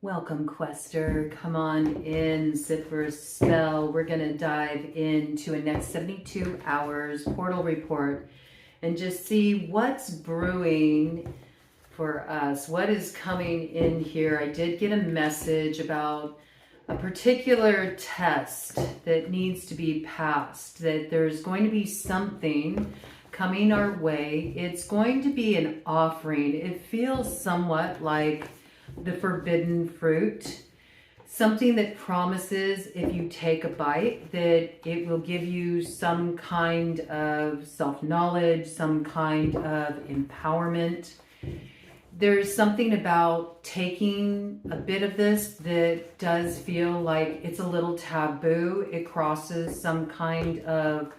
Welcome, Quester. Come on in, sit for a spell. We're going to dive into a next 72 hours portal report and just see what's brewing for us. What is coming in here? I did get a message about a particular test that needs to be passed, that there's going to be something coming our way. It's going to be an offering. It feels somewhat like the forbidden fruit, something that promises if you take a bite that it will give you some kind of self-knowledge, some kind of empowerment. There's something about taking a bit of this that does feel like it's a little taboo. It crosses some kind of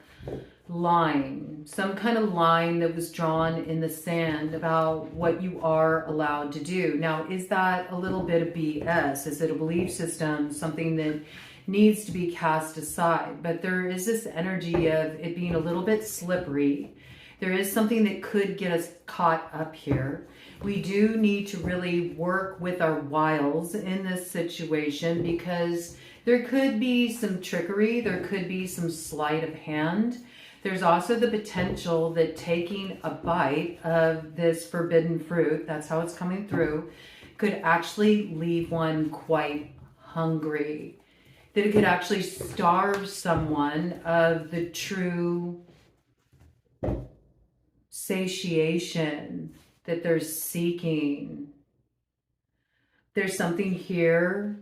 line, some kind of line that was drawn in the sand about what you are allowed to do. Now, is that a little bit of BS? Is it a belief system, something that needs to be cast aside? But there is this energy of it being a little bit slippery. There is something that could get us caught up here. We do need to really work with our wiles in this situation because there could be some trickery. There could be some sleight of hand. There's also the potential that taking a bite of this forbidden fruit, that's how it's coming through, could actually leave one quite hungry. That it could actually starve someone of the true satiation that they're seeking. There's something here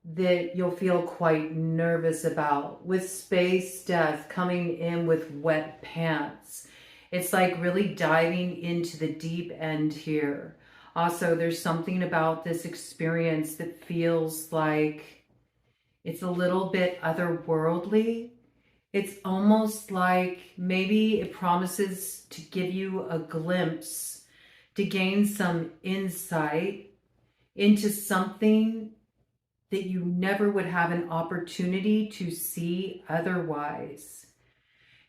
that you'll feel quite nervous about. With space death coming in with wet pants, it's like really diving into the deep end here. Also, there's something about this experience that feels like it's a little bit otherworldly. It's almost like maybe it promises to give you a glimpse, to gain some insight into something that you never would have an opportunity to see otherwise.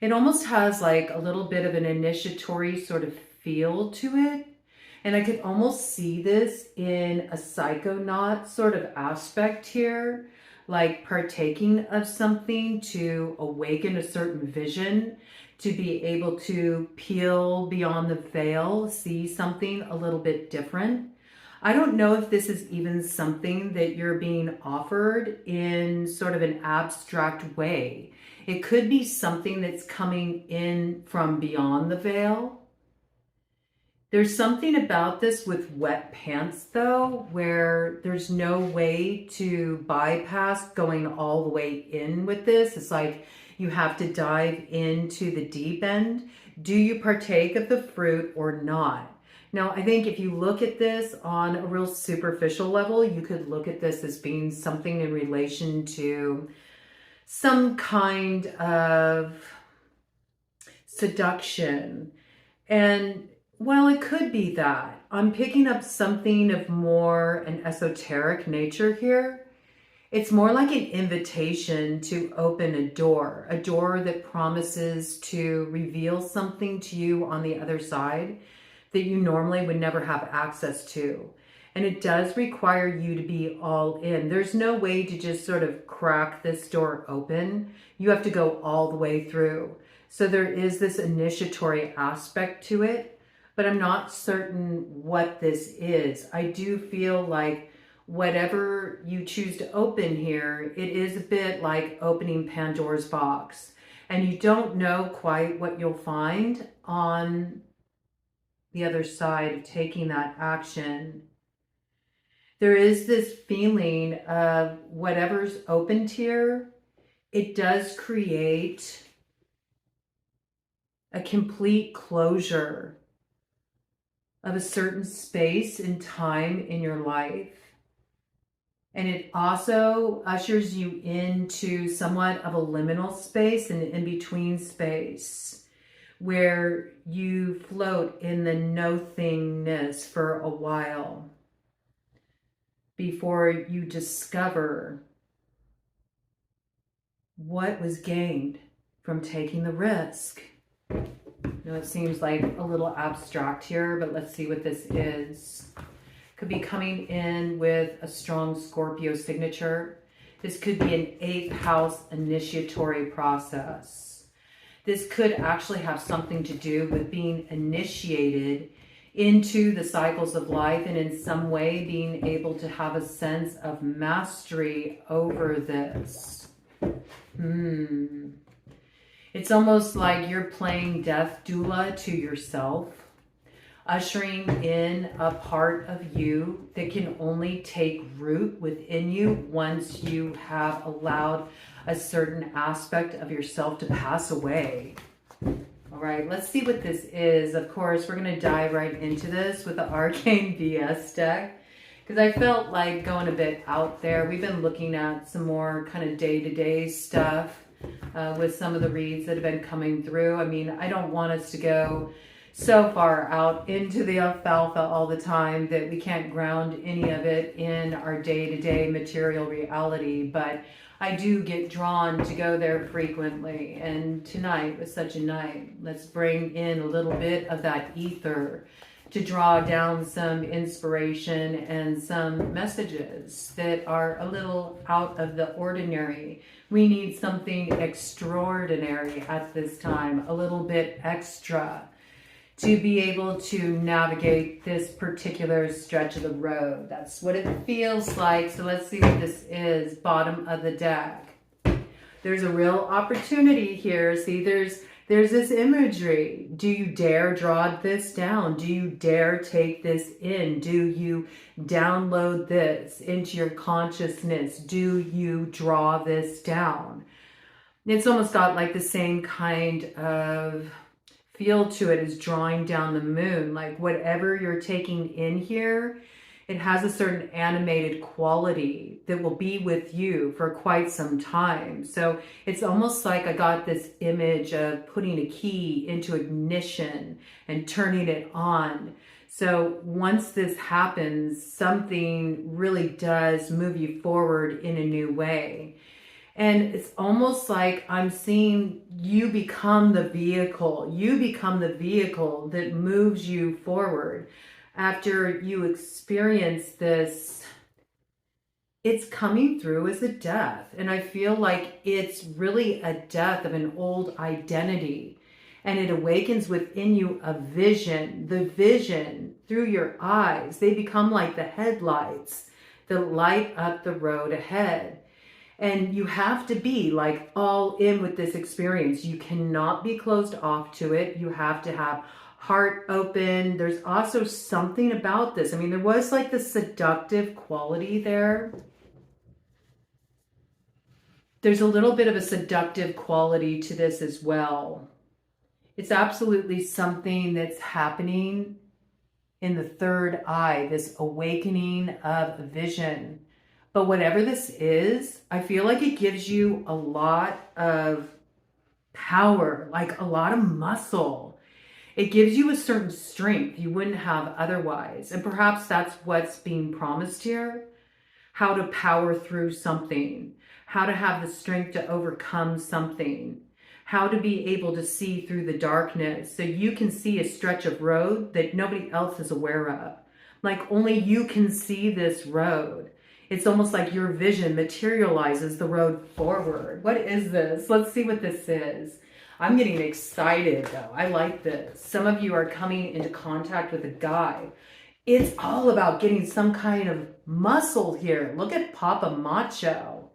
It almost has like a little bit of an initiatory sort of feel to it. And I could almost see this in a psychonaut sort of aspect here, like partaking of something to awaken a certain vision, to be able to peel beyond the veil, see something a little bit different. I don't know if this is even something that you're being offered in sort of an abstract way. It could be something that's coming in from beyond the veil. There's something about this with wet pants, though, where there's no way to bypass going all the way in with this. It's like you have to dive into the deep end. Do you partake of the fruit or not? Now, I think if you look at this on a real superficial level, you could look at this as being something in relation to some kind of seduction. And well, it could be that. I'm picking up something of more an esoteric nature here. It's more like an invitation to open a door that promises to reveal something to you on the other side that you normally would never have access to. And it does require you to be all in. There's no way to just sort of crack this door open. You have to go all the way through. So there is this initiatory aspect to it, but I'm not certain what this is. I do feel like whatever you choose to open here, it is a bit like opening Pandora's box. And you don't know quite what you'll find on the other side of taking that action. There is this feeling of whatever's opened here, it does create a complete closure of a certain space and time in your life. And it also ushers you into somewhat of a liminal space, an in-between space, where you float in the no-thingness for a while before you discover what was gained from taking the risk. Now, it seems like a little abstract here, but let's see what this is. could be coming in with a strong Scorpio signature. This could be an 8th house initiatory process. This could actually have something to do with being initiated into the cycles of life and in some way being able to have a sense of mastery over this. It's almost like you're playing death doula to yourself, ushering in a part of you that can only take root within you once you have allowed a certain aspect of yourself to pass away. All right, let's see what this is. Of course, we're going to dive right into this with the ARCANE BS deck, because I felt like going a bit out there. We've been looking at some more kind of day-to-day stuff with some of the reads that have been coming through. I mean, I don't want us to go so far out into the alfalfa all the time that we can't ground any of it in our day-to-day material reality, but I do get drawn to go there frequently. And tonight was such a night. Let's bring in a little bit of that ether to draw down some inspiration and some messages that are a little out of the ordinary. We need something extraordinary at this time, a little bit extra, to be able to navigate this particular stretch of the road. That's what it feels like. So let's see what this is. Bottom of the deck. There's a real opportunity here. See, there's this imagery. Do you dare draw this down? Do you dare take this in? Do you download this into your consciousness? Do you draw this down? It's almost got like the same kind of feel to it as drawing down the moon. Like whatever you're taking in here, it has a certain animated quality that will be with you for quite some time. So it's almost like I got this image of putting a key into ignition and turning it on. So once this happens, something really does move you forward in a new way. And it's almost like I'm seeing you become the vehicle. You become the vehicle that moves you forward. After you experience this, it's coming through as a death. And I feel like it's really a death of an old identity. And it awakens within you a vision. The vision through your eyes, they become like the headlights that light up the road ahead. And you have to be like all in with this experience. You cannot be closed off to it. You have to have heart open. There's also something about this. I mean, there was like the seductive quality there. There's a little bit of a seductive quality to this as well. It's absolutely something that's happening in the third eye, this awakening of vision. But whatever this is, I feel like it gives you a lot of power, like a lot of muscle. It gives you a certain strength you wouldn't have otherwise. And perhaps that's what's being promised here. How to power through something. How to have the strength to overcome something. How to be able to see through the darkness so you can see a stretch of road that nobody else is aware of. Like only you can see this road. It's almost like your vision materializes the road forward. What is this? Let's see what this is. I'm getting excited though. I like this. Some of you are coming into contact with a guy. It's all about getting some kind of muscle here. Look at Papa Macho.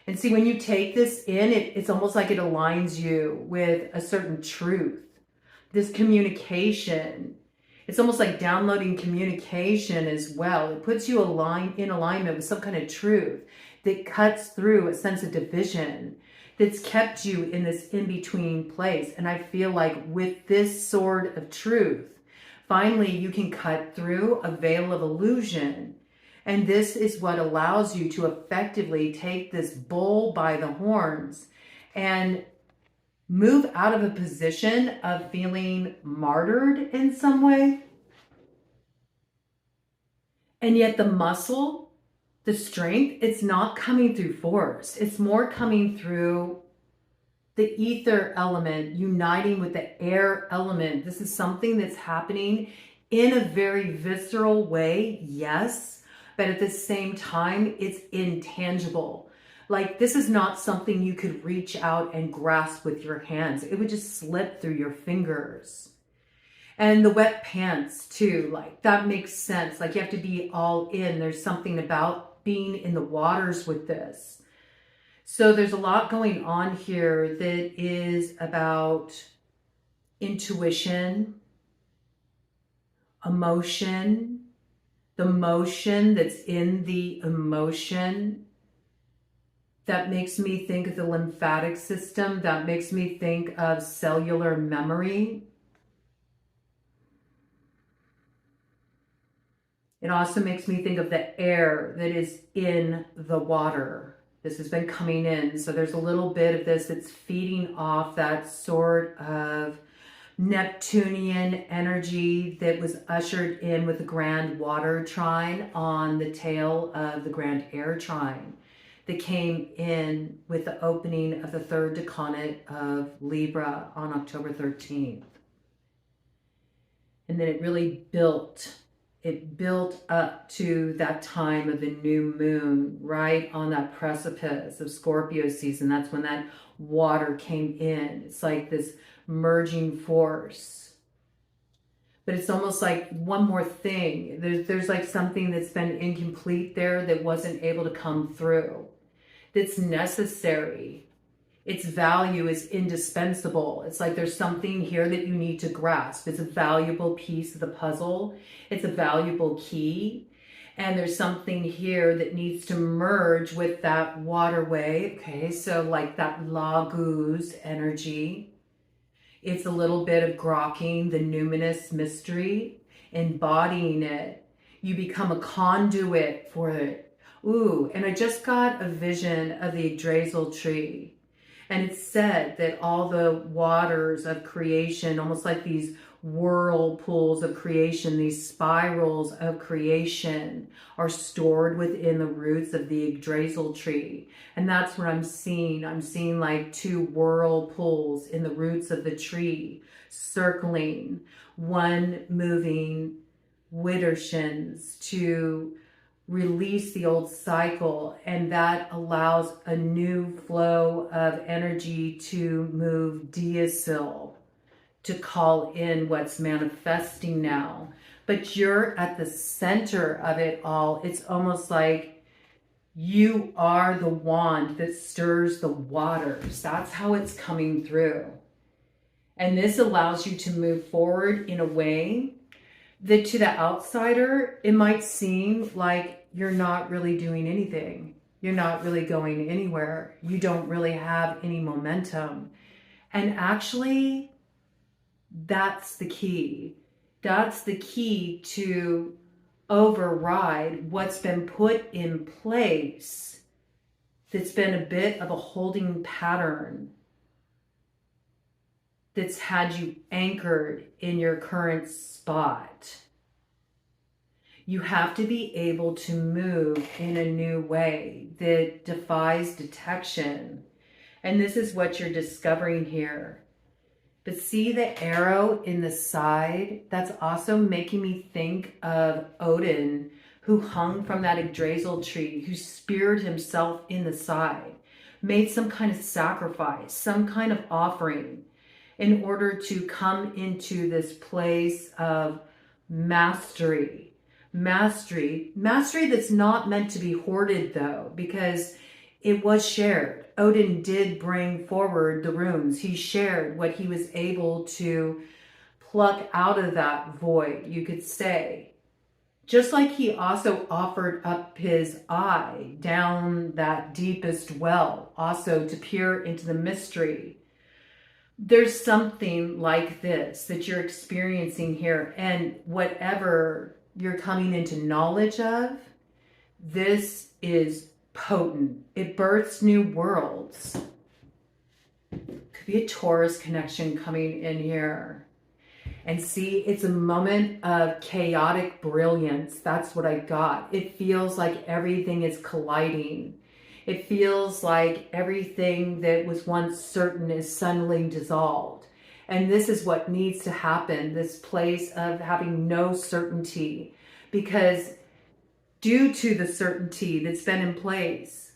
And see, when you take this in, it's almost like it aligns you with a certain truth. This communication. It's almost like downloading communication as well. It puts you in alignment with some kind of truth that cuts through a sense of division that's kept you in this in-between place. And I feel like with this sword of truth, finally you can cut through a veil of illusion. And this is what allows you to effectively take this bull by the horns and move out of a position of feeling martyred in some way. And yet the muscle, the strength, it's not coming through force. It's more coming through the ether element, uniting with the air element. This is something that's happening in a very visceral way, yes, but at the same time, it's intangible. Like, this is not something you could reach out and grasp with your hands. It would just slip through your fingers. And the wet pants too, like that makes sense. Like, you have to be all in. There's something about being in the waters with this. So there's a lot going on here that is about intuition, emotion, the motion that's in the emotion. That makes me think of the lymphatic system. That makes me think of cellular memory. It also makes me think of the air that is in the water. This has been coming in. So there's a little bit of this that's feeding off that sort of Neptunian energy that was ushered in with the grand water trine on the tail of the grand air trine that came in with the opening of the third decanate of Libra on October 13th. And then it really built up to that time of the new moon, right on that precipice of Scorpio season. That's when that water came in. It's like this merging force. But it's almost like one more thing. There's like something that's been incomplete there that wasn't able to come through. That's necessary. Its value is indispensable. It's like there's something here that you need to grasp. It's a valuable piece of the puzzle. It's a valuable key. And there's something here that needs to merge with that waterway. Okay, so like that laguz energy. It's a little bit of grokking the numinous mystery, embodying it. You become a conduit for it. Ooh, and I just got a vision of the Yggdrasil tree. And it's said that all the waters of creation, almost like these whirlpools of creation, these spirals of creation, are stored within the roots of the Yggdrasil tree. And that's what I'm seeing. I'm seeing like two whirlpools in the roots of the tree, circling, one moving widdershins to release the old cycle, and that allows a new flow of energy to move diasil, to call in what's manifesting now. But you're at the center of it all. It's almost like you are the wand that stirs the waters. That's how it's coming through. And this allows you to move forward in a way that to the outsider, it might seem like you're not really doing anything. You're not really going anywhere. You don't really have any momentum. And actually, that's the key. That's the key to override what's been put in place that's been a bit of a holding pattern that's had you anchored in your current spot. You have to be able to move in a new way that defies detection. And this is what you're discovering here. But see the arrow in the side? That's also making me think of Odin, who hung from that Yggdrasil tree, who speared himself in the side, made some kind of sacrifice, some kind of offering, in order to come into this place of mastery. Mastery that's not meant to be hoarded though, because it was shared. Odin did bring forward the runes. He shared what he was able to pluck out of that void, you could say. Just like he also offered up his eye down that deepest well, also to peer into the mystery. There's something like this that you're experiencing here, and whatever you're coming into knowledge of, this is potent. It births new worlds. Could be a Taurus connection coming in here. And see, it's a moment of chaotic brilliance. That's what I got. It feels like everything is colliding. It feels like everything that was once certain is suddenly dissolved. And this is what needs to happen, this place of having no certainty, because due to the certainty that's been in place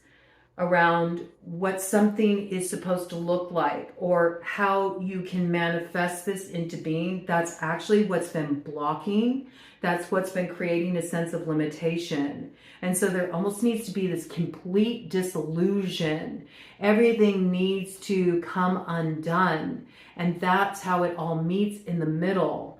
around what something is supposed to look like or how you can manifest this into being, that's actually what's been blocking. That's what's been creating a sense of limitation. And so there almost needs to be this complete disillusion. Everything needs to come undone. And that's how it all meets in the middle.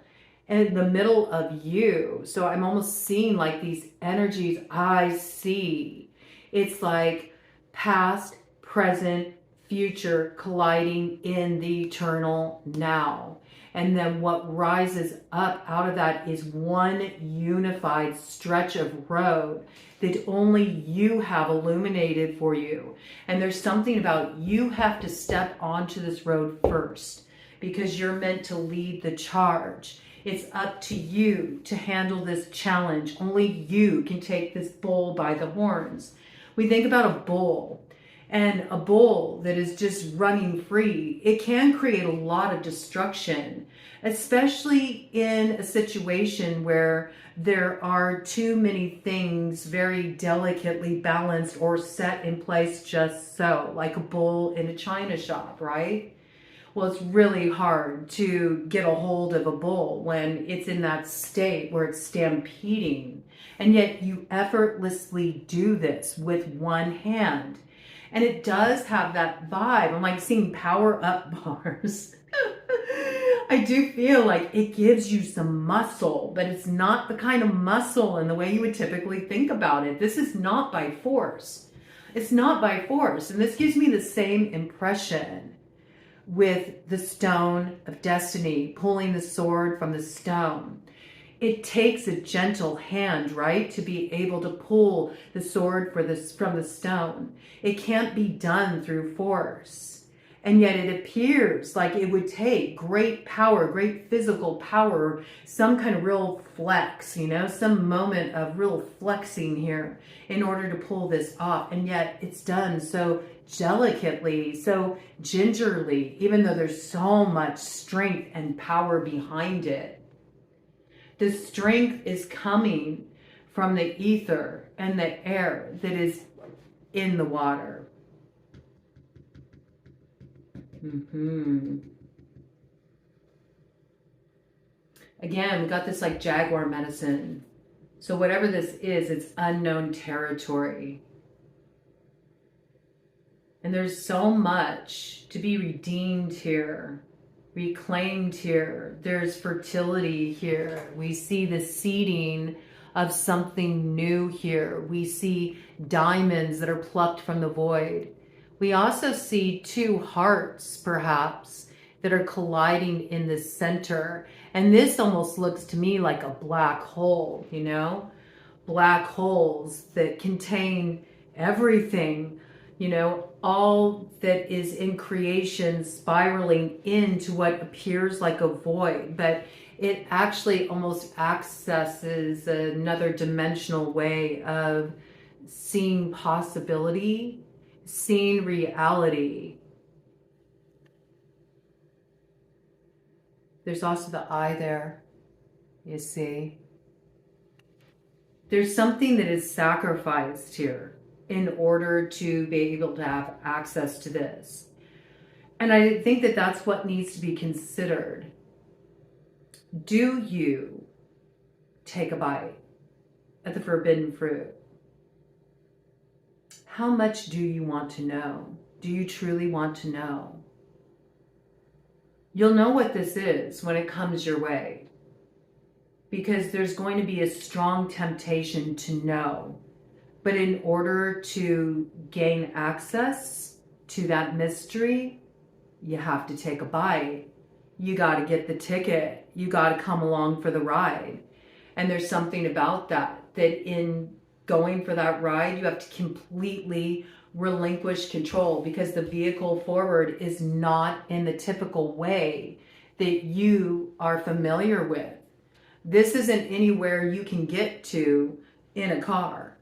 In the middle of you. So I'm almost seeing like these energies I see. It's like past, present, future colliding in the eternal now. And then what rises up out of that is one unified stretch of road that only you have illuminated for you. And there's something about you have to step onto this road first because you're meant to lead the charge. It's up to you to handle this challenge. Only you can take this bull by the horns. We think about a bull, and a bull that is just running free. It can create a lot of destruction, especially in a situation where there are too many things very delicately balanced or set in place just so, like a bull in a china shop, right? Well, it's really hard to get a hold of a bull when it's in that state where it's stampeding. And yet you effortlessly do this with one hand. And it does have that vibe. I'm like seeing power up bars. I do feel like it gives you some muscle, but it's not the kind of muscle in the way you would typically think about it. This is not by force. It's not by force. And this gives me the same impression with the stone of destiny, pulling the sword from the stone. It takes a gentle hand, right, to be able to pull the sword from the stone. It can't be done through force. And yet it appears like it would take great power, great physical power, some kind of real flex, you know, some moment of real flexing here in order to pull this off. And yet it's done so delicately, so gingerly, even though there's so much strength and power behind it. The strength is coming from the ether and the air that is in the water. Again, we got this like jaguar medicine. So whatever this is, it's unknown territory. And there's so much to be redeemed here, reclaimed here. There's fertility here. We see the seeding of something new here. We see diamonds that are plucked from the void. We also see two hearts, perhaps, that are colliding in the center. And this almost looks to me like a black hole, you know? Black holes that contain everything, you know, all that is in creation spiraling into what appears like a void, but it actually almost accesses another dimensional way of seeing possibility, seeing reality. There's also the eye there, you see. There's something that is sacrificed here in order to be able to have access to this. And I think that that's what needs to be considered. Do you take a bite at the forbidden fruit? How much do you want to know? Do you truly want to know? You'll know what this is when it comes your way, because there's going to be a strong temptation to know. But in order to gain access to that mystery, you have to take a bite. You got to get the ticket. You got to come along for the ride. And there's something about that in going for that ride, you have to completely relinquish control, because the vehicle forward is not in the typical way that you are familiar with. This isn't anywhere you can get to in a car.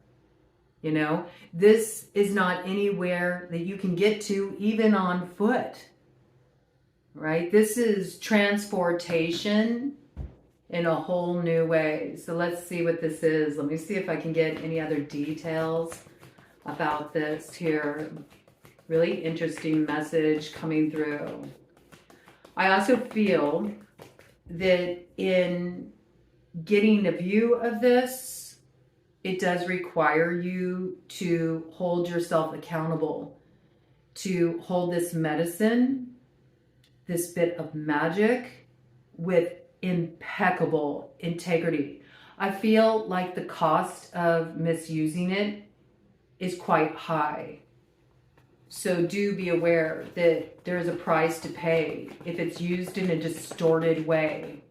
You know, this is not anywhere that you can get to even on foot. right? This is transportation in a whole new way. So let's see what this is. Let me see if I can get any other details about this here. Really interesting message coming through. I also feel that in getting a view of this, it does require you to hold yourself accountable, to hold this medicine, this bit of magic, with impeccable integrity. I feel like the cost of misusing it is quite high. So do be aware that there's a price to pay if it's used in a distorted way.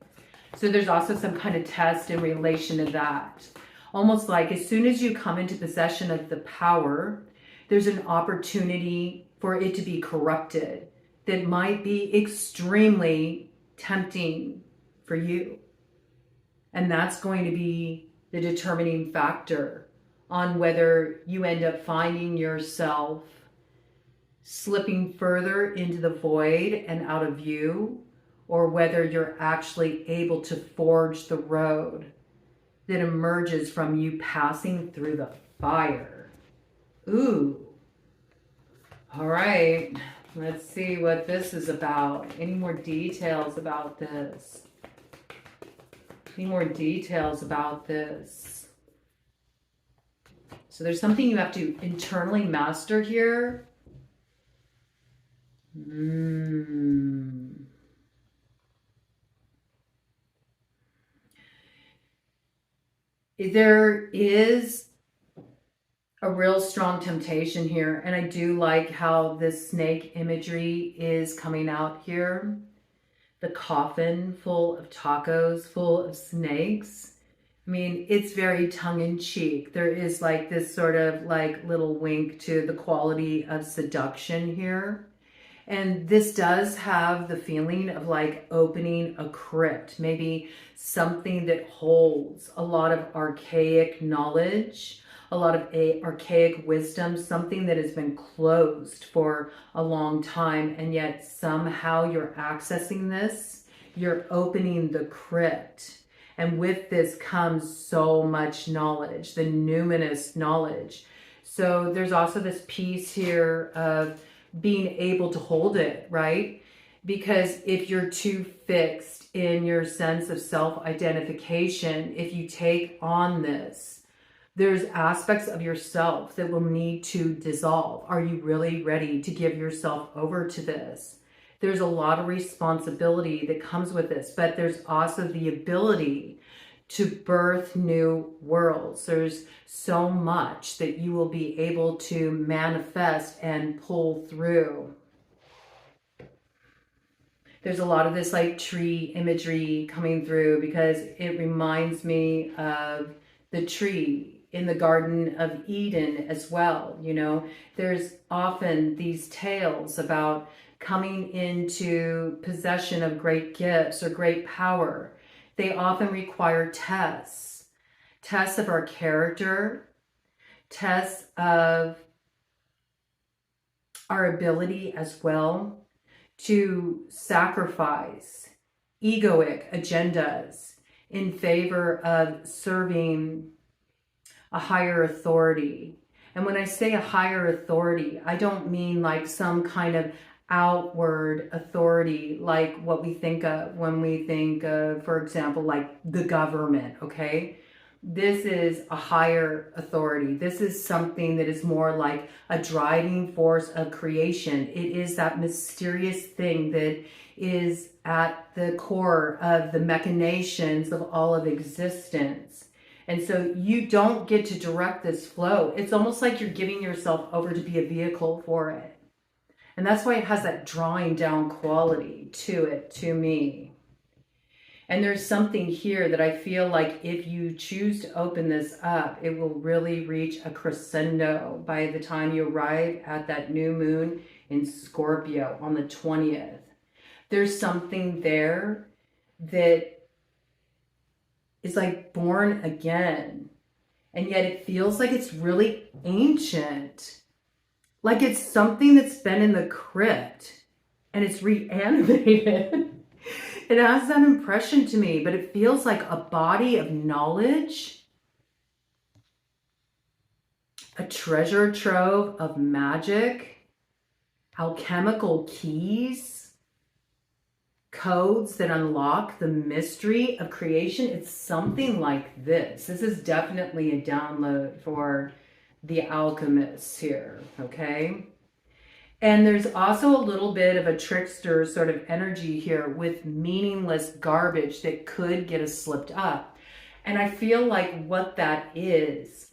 So there's also some kind of test in relation to that. Almost like as soon as you come into possession of the power, there's an opportunity for it to be corrupted that might be extremely tempting for you. And that's going to be the determining factor on whether you end up finding yourself slipping further into the void and out of view, or whether you're actually able to forge the road that emerges from you passing through the fire. Ooh. All right. Let's see what this is about. Any more details about this? Any more details about this? So there's something you have to internally master here. There is a real strong temptation here, and I do like how this snake imagery is coming out here. The coffin full of tacos, full of snakes. I mean, it's very tongue-in-cheek. There is like this sort of like little wink to the quality of seduction here. And this does have the feeling of like opening a crypt, maybe something that holds a lot of archaic knowledge, a lot of archaic wisdom, something that has been closed for a long time, and yet somehow you're accessing this, you're opening the crypt. And with this comes so much knowledge, the numinous knowledge. So there's also this piece here of being able to hold it, right? Because if you're too fixed in your sense of self-identification, if you take on this, there's aspects of yourself that will need to dissolve. Are you really ready to give yourself over to this? There's a lot of responsibility that comes with this, but there's also the ability to birth new worlds. There's so much that you will be able to manifest and pull through. There's a lot of this like tree imagery coming through because it reminds me of the tree in the Garden of Eden as well. You know, there's often these tales about coming into possession of great gifts or great power. They often require tests of our character, tests of our ability as well to sacrifice egoic agendas in favor of serving a higher authority. And when I say a higher authority, I don't mean like some kind of outward authority like what we think of when we think of, for example, like the government, okay? This is a higher authority. This is something that is more like a driving force of creation. It is that mysterious thing that is at the core of the machinations of all of existence. And so you don't get to direct this flow. It's almost like you're giving yourself over to be a vehicle for it. And that's why it has that drawing down quality to it, to me. And there's something here that I feel like if you choose to open this up, it will really reach a crescendo by the time you arrive at that new moon in Scorpio on the 20th. There's something there that is like born again. And yet it feels like it's really ancient. Like it's something that's been in the crypt and it's reanimated. It has that impression to me, but it feels like a body of knowledge, a treasure trove of magic, alchemical keys, codes that unlock the mystery of creation. It's something like this. This is definitely a download for the alchemists here, okay? And there's also a little bit of a trickster sort of energy here with meaningless garbage that could get us slipped up. And I feel like what that is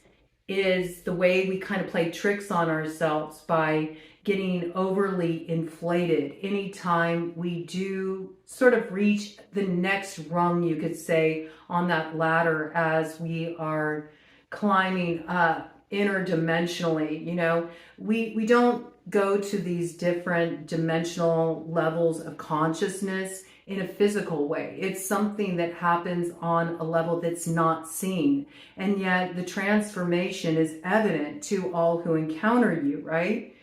the way we kind of play tricks on ourselves by getting overly inflated anytime we do sort of reach the next rung, you could say, on that ladder as we are climbing up interdimensionally. You know, we don't go to these different dimensional levels of consciousness in a physical way. It's something that happens on a level that's not seen. And yet the transformation is evident to all who encounter you, right?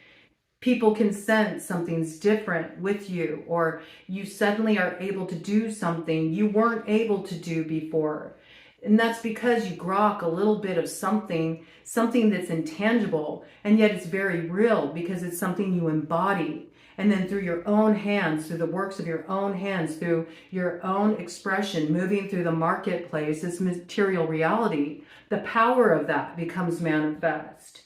People can sense something's different with you, or you suddenly are able to do something you weren't able to do before. And that's because you grok a little bit of something that's intangible, and yet it's very real because it's something you embody. And then through your own hands, through the works of your own hands, through your own expression, moving through the marketplace, this material reality, the power of that becomes manifest.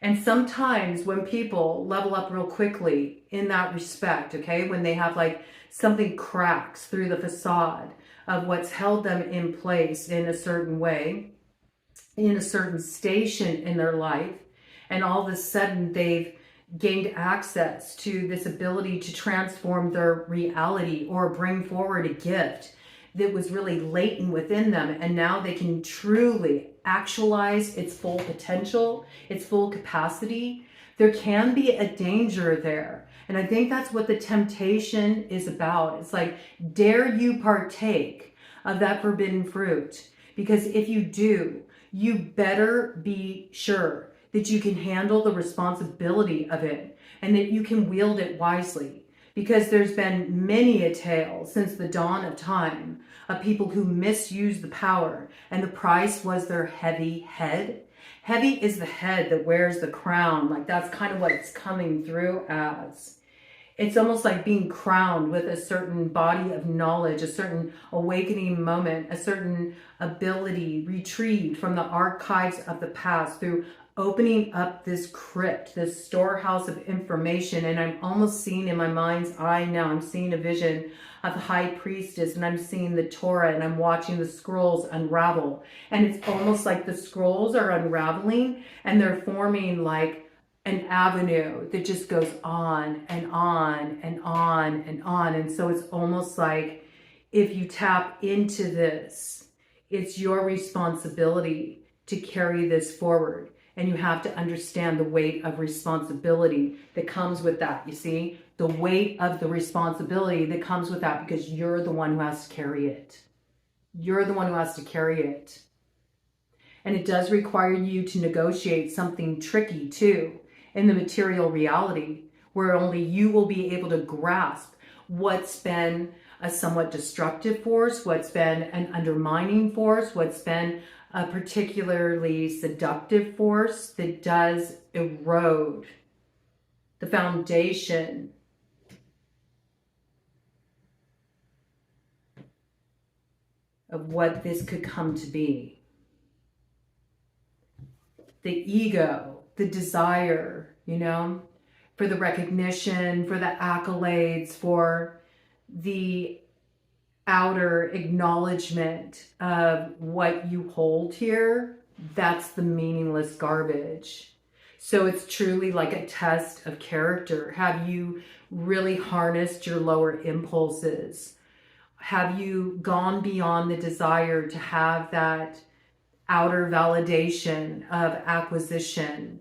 And sometimes when people level up real quickly in that respect, okay, when they have like something cracks through the facade of what's held them in place in a certain way, in a certain station in their life, and all of a sudden they've gained access to this ability to transform their reality or bring forward a gift that was really latent within them, and now they can truly actualize its full potential, its full capacity. There can be a danger there. And I think that's what the temptation is about. It's like, dare you partake of that forbidden fruit? Because if you do, you better be sure that you can handle the responsibility of it and that you can wield it wisely. Because there's been many a tale since the dawn of time of people who misuse the power, and the price was their heavy head. Heavy is the head that wears the crown. Like, that's kind of what it's coming through as. It's almost like being crowned with a certain body of knowledge, a certain awakening moment, a certain ability retrieved from the archives of the past through opening up this crypt, this storehouse of information. And I'm almost seeing in my mind's eye now, I'm seeing a vision of the high priestess, and I'm seeing the Torah, and I'm watching the scrolls unravel. And it's almost like the scrolls are unraveling and they're forming like an avenue that just goes on and on and on and on. And so it's almost like if you tap into this, it's your responsibility to carry this forward. And you have to understand the weight of responsibility that comes with that. You see, the weight of the responsibility that comes with that, because you're the one who has to carry it. You're the one who has to carry it. And it does require you to negotiate something tricky too in the material reality, where only you will be able to grasp what's been a somewhat destructive force, what's been an undermining force, what's been a particularly seductive force that does erode the foundation of what this could come to be. The ego, the desire, you know, for the recognition, for the accolades, for the outer acknowledgement of what you hold here, that's the meaningless garbage. So it's truly like a test of character. Have you really harnessed your lower impulses? Have you gone beyond the desire to have that outer validation of acquisition?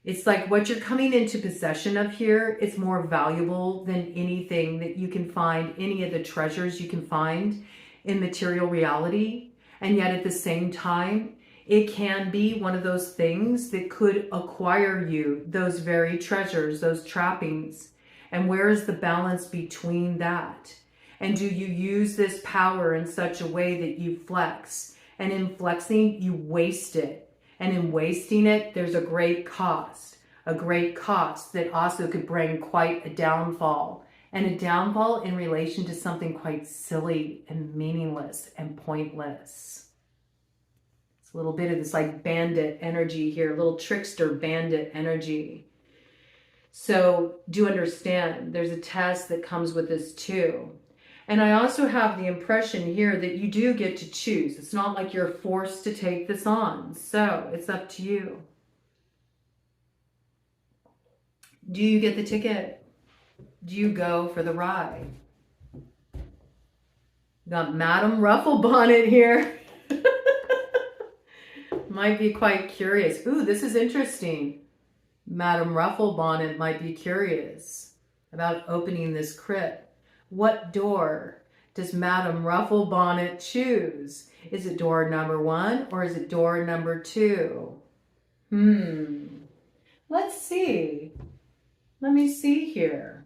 It's like what you're coming into possession of here is more valuable than anything that you can find, any of the treasures you can find in material reality. And yet at the same time, it can be one of those things that could acquire you those very treasures, those trappings. And where is the balance between that? And do you use this power in such a way that you flex? And in flexing, you waste it. And in wasting it, there's a great cost that also could bring quite a downfall. And a downfall in relation to something quite silly and meaningless and pointless. It's a little bit of this like bandit energy here, a little trickster bandit energy. So do understand there's a test that comes with this too. And I also have the impression here that you do get to choose. It's not like you're forced to take this on. So it's up to you. Do you get the ticket? Do you go for the ride? Got Madame Rufflebonnet here. Might be quite curious. Ooh, this is interesting. Madame Rufflebonnet might be curious about opening this crypt. What door does Madame Rufflebonnet choose? Is it door number 1 or is it door number 2? Let's see. Let me see here.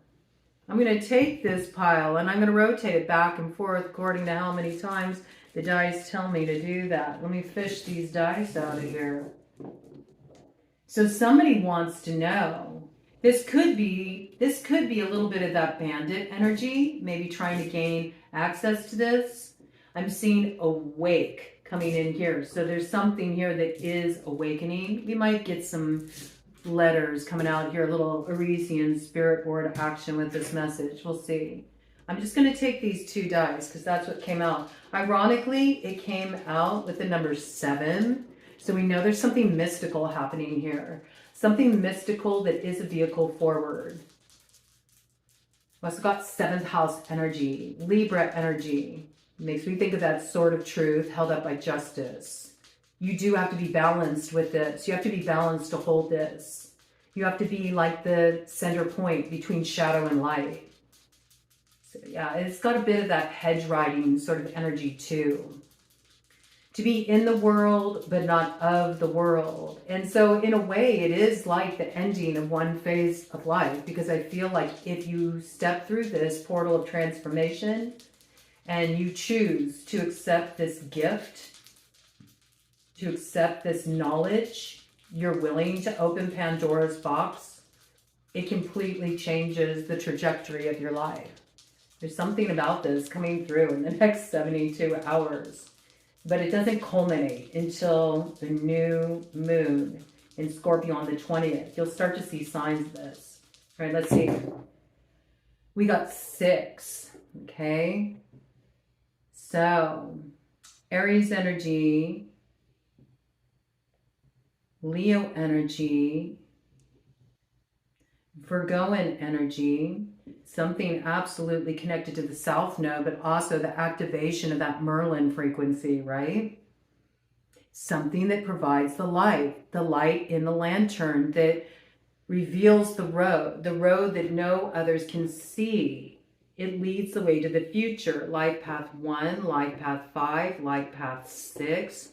I'm going to take this pile and I'm going to rotate it back and forth according to how many times the dice tell me to do that. Let me fish these dice out of here. So somebody wants to know. This could be a little bit of that bandit energy, maybe trying to gain access to this. I'm seeing awake coming in here. So there's something here that is awakening. We might get some letters coming out here, a little Arisian spirit board action with this message. We'll see. I'm just going to take these 2 dice because that's what came out. Ironically, it came out with the number 7. So we know there's something mystical happening here. Something mystical that is a vehicle forward. We also got 7th house energy, Libra energy. Makes me think of that sword of truth held up by justice. You do have to be balanced with this. You have to be balanced to hold this. You have to be like the center point between shadow and light. So yeah, it's got a bit of that hedge riding sort of energy too. To be in the world, but not of the world. And so in a way, it is like the ending of one phase of life, because I feel like if you step through this portal of transformation and you choose to accept this gift, to accept this knowledge, you're willing to open Pandora's box, it completely changes the trajectory of your life. There's something about this coming through in the next 72 hours. But it doesn't culminate until the new moon in Scorpio on the 20th. You'll start to see signs of this. All right, let's see. We got 6, okay? So, Aries energy, Leo energy, Virgoan energy, something absolutely connected to the South Node, but also the activation of that Merlin frequency, right? Something that provides the light in the lantern that reveals the road that no others can see. It leads the way to the future. Life path 1, life path 5, life path 6,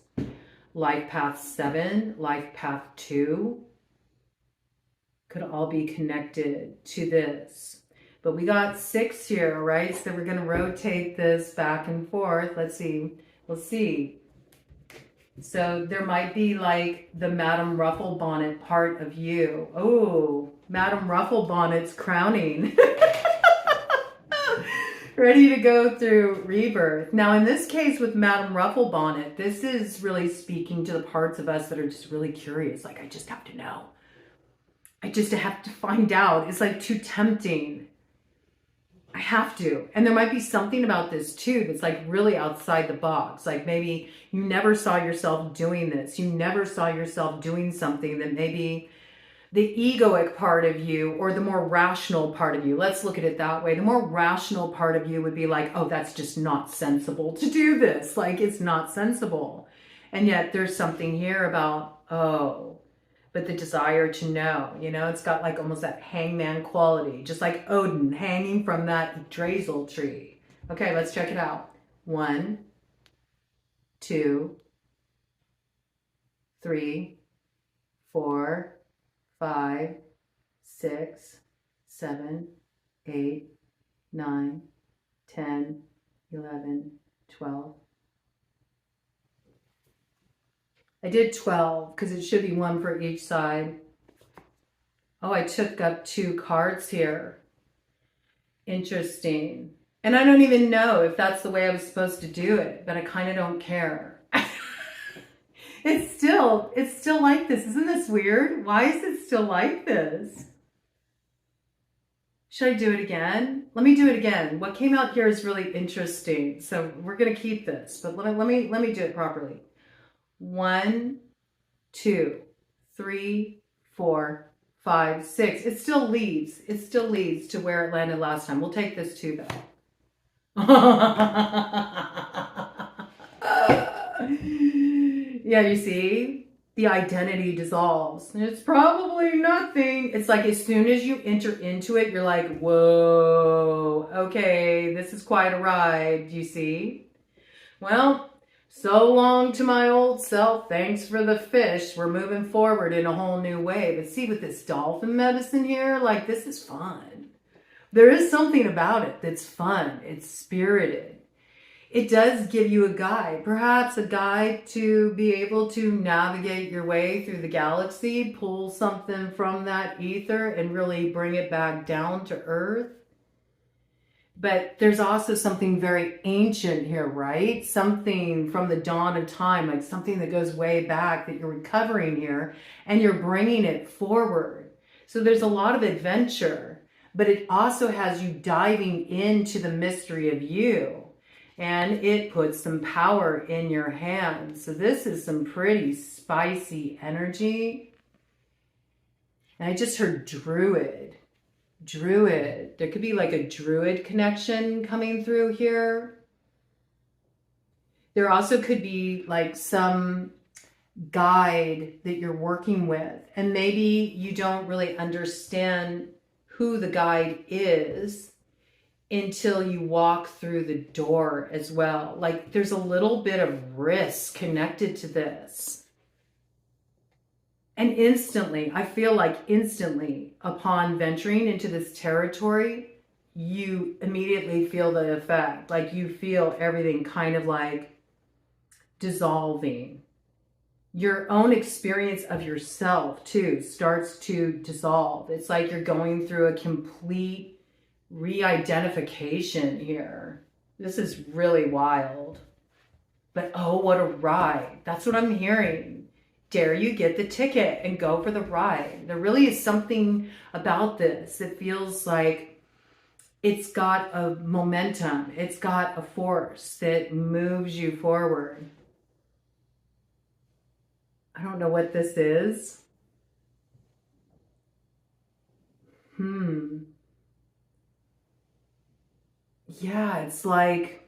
life path 7, life path 2. Could all be connected to this. But we got 6 here, right? So we're going to rotate this back and forth. Let's see. We'll see. So there might be like the Madame Rufflebonnet part of you. Oh, Madame Rufflebonnet's crowning. Ready to go through rebirth. Now, in this case with Madame Rufflebonnet, this is really speaking to the parts of us that are just really curious. Like, I just have to know. I just have to find out. It's like too tempting. I have to. And there might be something about this too that's like really outside the box. Like maybe you never saw yourself doing this. You never saw yourself doing something that maybe the egoic part of you or the more rational part of you, let's look at it that way. The more rational part of you would be like, oh, that's just not sensible to do this. Like, it's not sensible. And yet there's something here about, oh, but the desire to know, you know, it's got like almost that hangman quality, just like Odin hanging from that Drazel tree. Okay, let's check it out. 1, 2, 3, 4, 5, 6, 7, 8, 9, 10, 11, 12. I did 12 because it should be one for each side. Oh, I took up 2 cards here. Interesting. And I don't even know if that's the way I was supposed to do it, but I kind of don't care. It's still like this. Isn't this weird? Why is it still like this? Should I do it again? Let me do it again. What came out here is really interesting. So we're going to keep this, but let me do it properly. 1, 2, 3, 4, 5, 6. It still leads. It still leads to where it landed last time. We'll take this too, though. Yeah, you see? The identity dissolves. It's probably nothing. It's like as soon as you enter into it, you're like, whoa, okay, this is quite a ride. Do you see? Well, so long to my old self. Thanks for the fish. We're moving forward in a whole new way. But see, with this dolphin medicine here, like, this is fun. There is something about it that's fun. It's spirited. It does give you a guide, perhaps a guide to be able to navigate your way through the galaxy, pull something from that ether and really bring it back down to earth. But there's also something very ancient here, right? Something from the dawn of time, like something that goes way back that you're recovering here and you're bringing it forward. So there's a lot of adventure, but it also has you diving into the mystery of you. And it puts some power in your hands. So this is some pretty spicy energy. And I just heard druid. Druid. There could be like a druid connection coming through here. There also could be like some guide that you're working with. And maybe you don't really understand who the guide is until you walk through the door as well. Like there's a little bit of risk connected to this. And instantly, I feel like instantly upon venturing into this territory, you immediately feel the effect. Like you feel everything kind of like dissolving. Your own experience of yourself too starts to dissolve. It's like you're going through a complete re-identification here. This is really wild. But oh, what a ride. That's what I'm hearing. Dare you get the ticket and go for the ride. There really is something about this that feels like it's got a momentum. It's got a force that moves you forward. I don't know what this is. Yeah, it's like,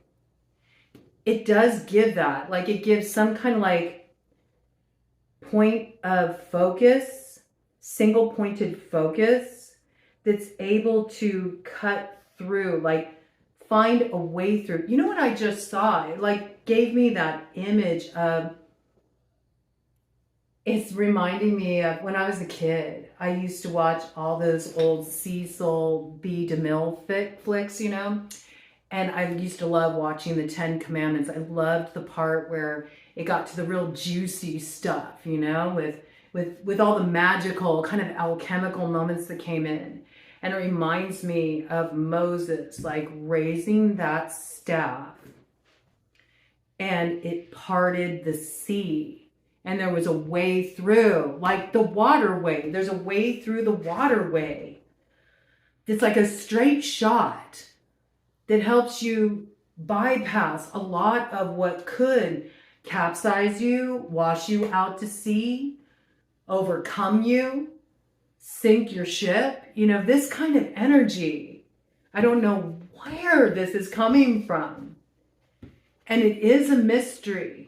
it does give that. Like it gives some kind of like point of focus, single pointed focus that's able to cut through, like find a way through. You know what I just saw? It like gave me that image of, it's reminding me of when I was a kid. I used to watch all those old Cecil B. DeMille flicks, you know? And I used to love watching the 10 Commandments. I loved the part where it got to the real juicy stuff, you know, with all the magical kind of alchemical moments that came in. And it reminds me of Moses, like raising that staff and it parted the sea. And there was a way through, like the waterway. There's a way through the waterway. It's like a straight shot that helps you bypass a lot of what could capsize you, wash you out to sea, overcome you, sink your ship. You know, this kind of energy. I don't know where this is coming from. And it is a mystery.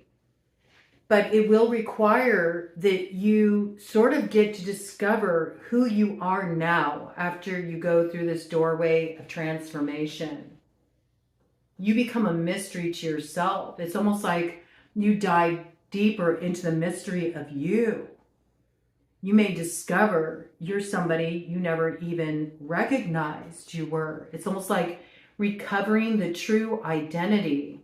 But it will require that you sort of get to discover who you are now after you go through this doorway of transformation. You become a mystery to yourself. It's almost like you dive deeper into the mystery of you. You may discover you're somebody you never even recognized you were. It's almost like recovering the true identity,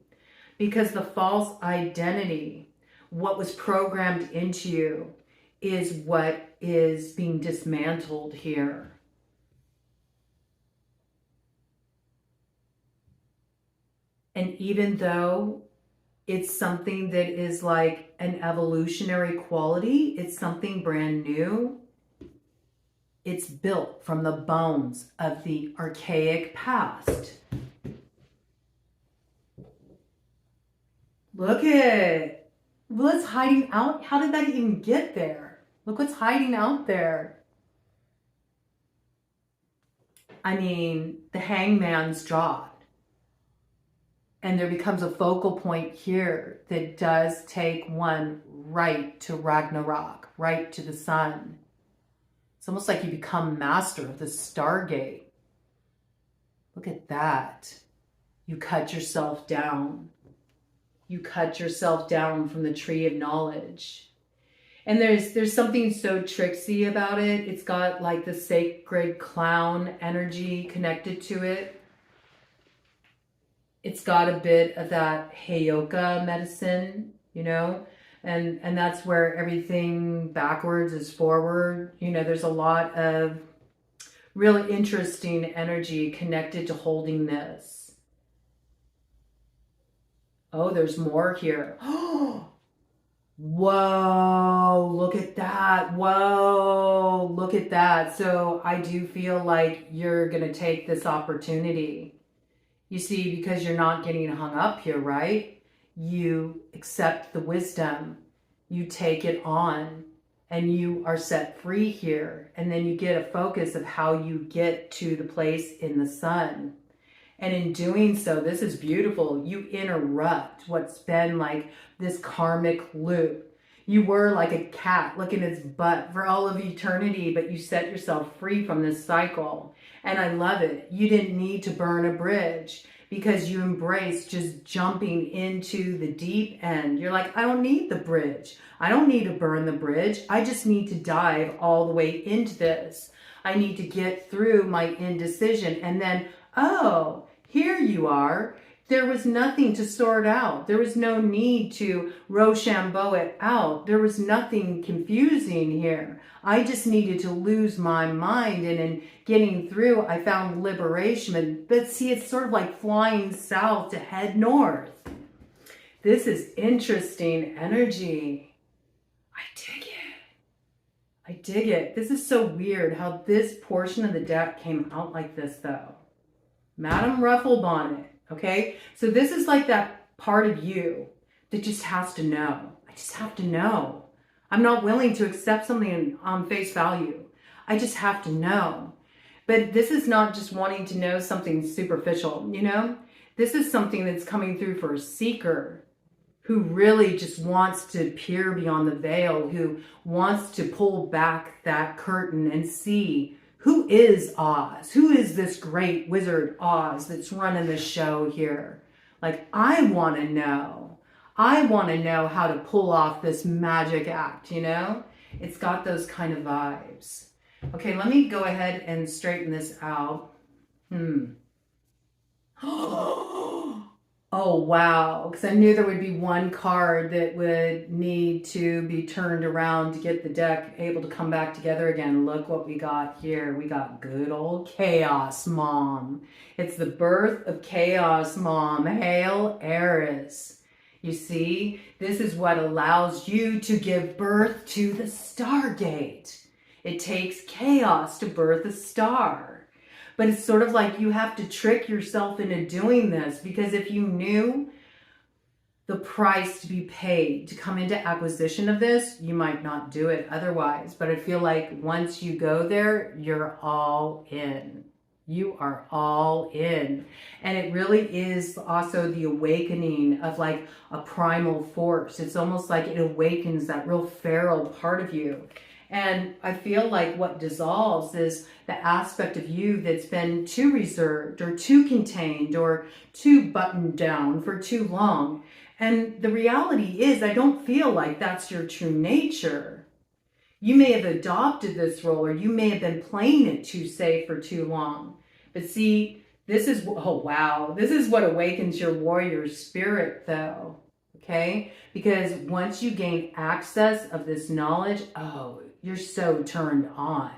because the false identity, what was programmed into you, is what is being dismantled here. And even though it's something that is like an evolutionary quality, it's something brand new, it's built from the bones of the archaic past. Look at what's hiding out. How did that even get there? Look what's hiding out there. I mean, the hangman's jaw. And there becomes a focal point here that does take one right to Ragnarok, right to the sun. It's almost like you become master of the Stargate. Look at that. You cut yourself down. You cut yourself down from the tree of knowledge. And there's something so tricksy about it. It's got like the sacred clown energy connected to it. It's got a bit of that Heyoka medicine, you know, and that's where everything backwards is forward. You know, there's a lot of really interesting energy connected to holding this. Oh, there's more here. Whoa, look at that. Whoa, look at that. So I do feel like you're going to take this opportunity. You see, because you're not getting hung up here, right? You accept the wisdom, you take it on, and you are set free here. And then you get a focus of how you get to the place in the sun. And in doing so, this is beautiful. You interrupt what's been like this karmic loop. You were like a cat licking its butt for all of eternity, but you set yourself free from this cycle. And I love it. You didn't need to burn a bridge because you embraced just jumping into the deep end. You're like, I don't need the bridge. I don't need to burn the bridge. I just need to dive all the way into this. I need to get through my indecision. And then, oh, here you are. There was nothing to sort out. There was no need to Rochambeau it out. There was nothing confusing here. I just needed to lose my mind. And in getting through, I found liberation. But see, it's sort of like flying south to head north. This is interesting energy. I dig it. I dig it. This is so weird how this portion of the deck came out like this, though. Madame Rufflebonnet. Okay, so this is like that part of you that just has to know. I just have to know. I'm not willing to accept something on face value. I just have to know. But this is not just wanting to know something superficial, you know? This is something that's coming through for a seeker who really just wants to peer beyond the veil, who wants to pull back that curtain and see who is Oz? Who is this great wizard Oz that's running the show here? Like, I want to know. I want to know how to pull off this magic act, you know? It's got those kind of vibes. Okay, let me go ahead and straighten this out. Oh, wow. Because I knew there would be one card that would need to be turned around to get the deck able to come back together again. Look what we got here. We got good old Chaos Mom. It's the birth of Chaos Mom. Hail Eris. You see, this is what allows you to give birth to the Stargate. It takes chaos to birth a star. But it's sort of like you have to trick yourself into doing this, because if you knew the price to be paid to come into acquisition of this, you might not do it otherwise. But I feel like once you go there, you're all in. You are all in. And it really is also the awakening of like a primal force. It's almost like it awakens that real feral part of you. And I feel like what dissolves is the aspect of you that's been too reserved or too contained or too buttoned down for too long. And the reality is, I don't feel like that's your true nature. You may have adopted this role, or you may have been playing it too safe for too long. But see, this is, oh wow, this is what awakens your warrior spirit though, okay? Because once you gain access of this knowledge, oh, you're so turned on.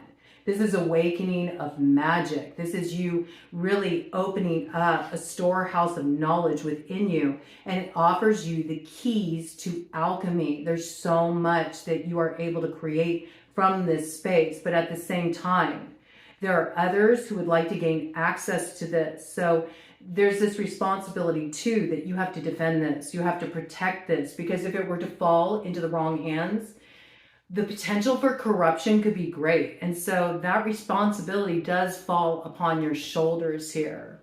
This is awakening of magic. This is you really opening up a storehouse of knowledge within you, and it offers you the keys to alchemy. There's so much that you are able to create from this space, but at the same time, there are others who would like to gain access to this. So there's this responsibility too that you have to defend this. You have to protect this, because if it were to fall into the wrong hands, the potential for corruption could be great. And so that responsibility does fall upon your shoulders here.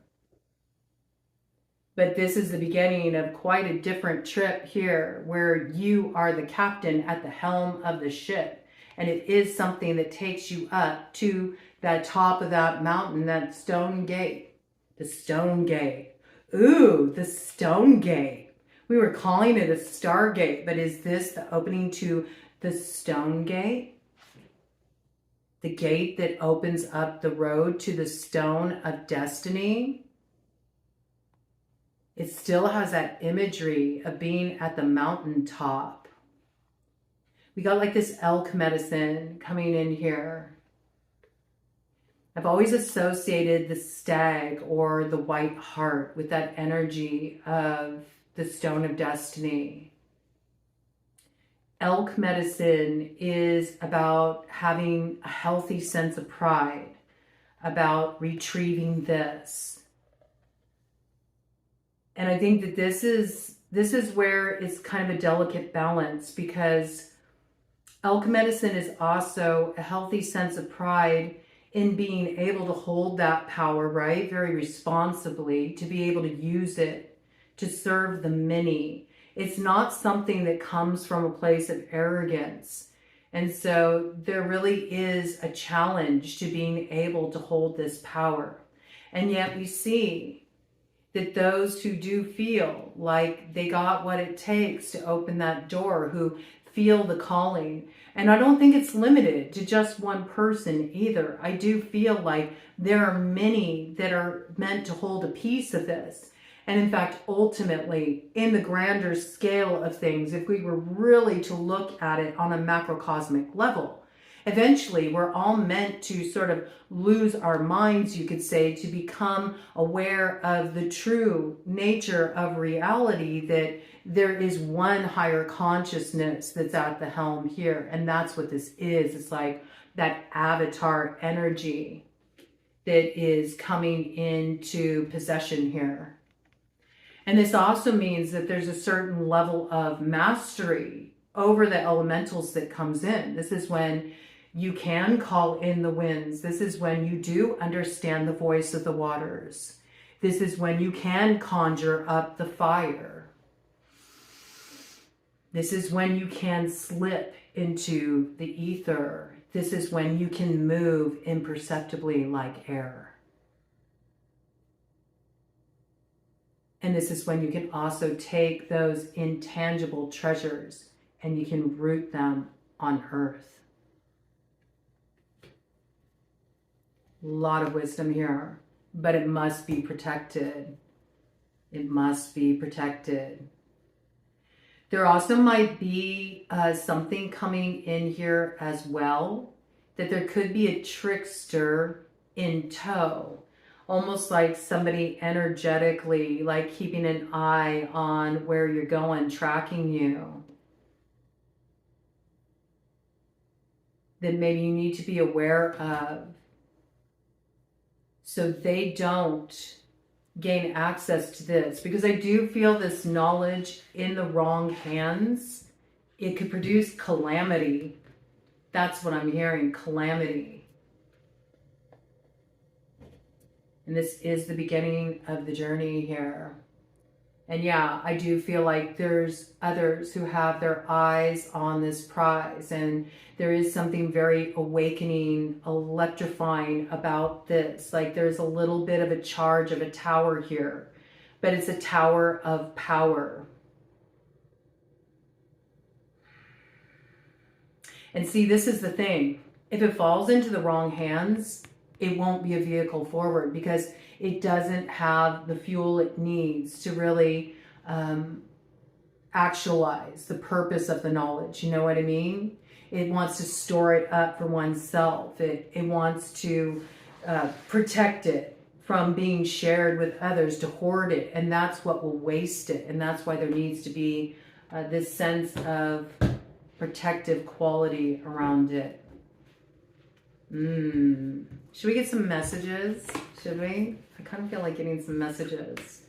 But this is the beginning of quite a different trip here, where you are the captain at the helm of the ship. And it is something that takes you up to that top of that mountain, that stone gate. The stone gate. Ooh, the stone gate. We were calling it a stargate, but is this the opening to the stone gate? The gate that opens up the road to the stone of destiny? It still has that imagery of being at the mountaintop. We got like this elk medicine coming in here. I've always associated the stag or the white hart with that energy of the stone of destiny. Elk medicine is about having a healthy sense of pride, about retrieving this. And I think that this is where it's kind of a delicate balance, because elk medicine is also a healthy sense of pride in being able to hold that power, right? Very responsibly, to be able to use it to serve the many. It's not something that comes from a place of arrogance. And so there really is a challenge to being able to hold this power. And yet we see that those who do feel like they got what it takes to open that door, who feel the calling. And I don't think it's limited to just one person either. I do feel like there are many that are meant to hold a piece of this. And in fact, ultimately, in the grander scale of things, if we were really to look at it on a macrocosmic level, eventually we're all meant to sort of lose our minds, you could say, to become aware of the true nature of reality, that there is one higher consciousness that's at the helm here. And that's what this is. It's like that avatar energy that is coming into possession here. And this also means that there's a certain level of mastery over the elementals that comes in. This is when you can call in the winds. This is when you do understand the voice of the waters. This is when you can conjure up the fire. This is when you can slip into the ether. This is when you can move imperceptibly like air. And this is when you can also take those intangible treasures and you can root them on earth. A lot of wisdom here, but it must be protected. It must be protected. There also might be something coming in here as well, that there could be a trickster in tow. Almost like somebody energetically, like keeping an eye on where you're going, tracking you. That maybe you need to be aware of, so they don't gain access to this. Because I do feel this knowledge in the wrong hands, it could produce calamity. That's what I'm hearing, calamity. And this is the beginning of the journey here. And yeah, I do feel like there's others who have their eyes on this prize. And there is something very awakening, electrifying about this. Like there's a little bit of a charge of a tower here. But it's a tower of power. And see, this is the thing. If it falls into the wrong hands, it won't be a vehicle forward because it doesn't have the fuel it needs to really actualize the purpose of the knowledge. You know what I mean? It wants to store it up for oneself. It wants to protect it from being shared with others, to hoard it. And that's what will waste it. And that's why there needs to be this sense of protective quality around it. Should we get some messages? Should we? I kind of feel like getting some messages.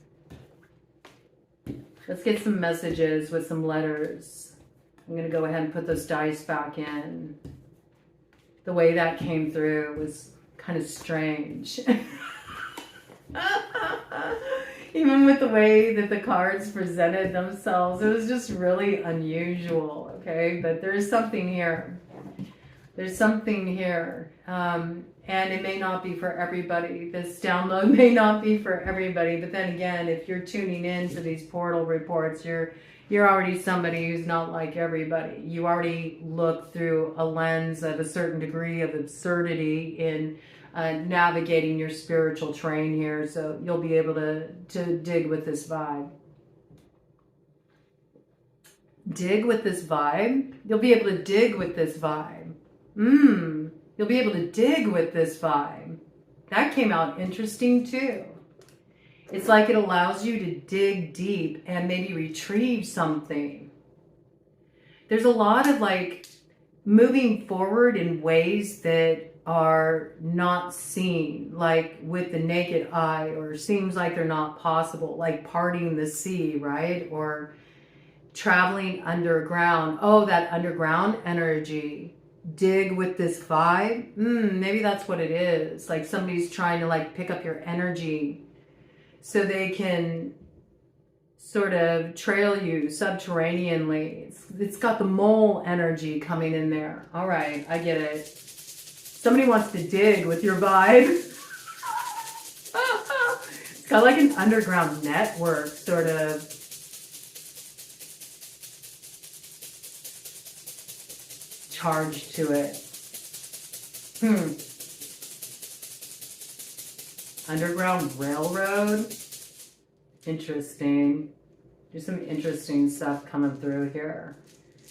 Let's get some messages with some letters. I'm going to go ahead and put those dice back in. The way that came through was kind of strange. Even with the way that the cards presented themselves, it was just really unusual, okay? But there's something here. There's something here. And it may not be for everybody. This download may not be for everybody. But then again, if you're tuning in to these portal reports, you're already somebody who's not like everybody. You already look through a lens of a certain degree of absurdity in navigating your spiritual terrain here. So you'll be able to dig with this vibe. Dig with this vibe? You'll be able to dig with this vibe. You'll be able to dig with this vibe. That came out interesting too. It's like it allows you to dig deep and maybe retrieve something. There's a lot of like moving forward in ways that are not seen, like with the naked eye, or seems like they're not possible, like parting the sea, right? Or traveling underground. Oh, that underground energy. Dig with this vibe. Maybe that's what it is. Like somebody's trying to like pick up your energy so they can sort of trail you subterraneanly. It's got the mole energy coming in there. All right, I get it. Somebody wants to dig with your vibe. It's got like an underground network sort of. Charge to it. Underground railroad. Interesting. There's some interesting stuff coming through here.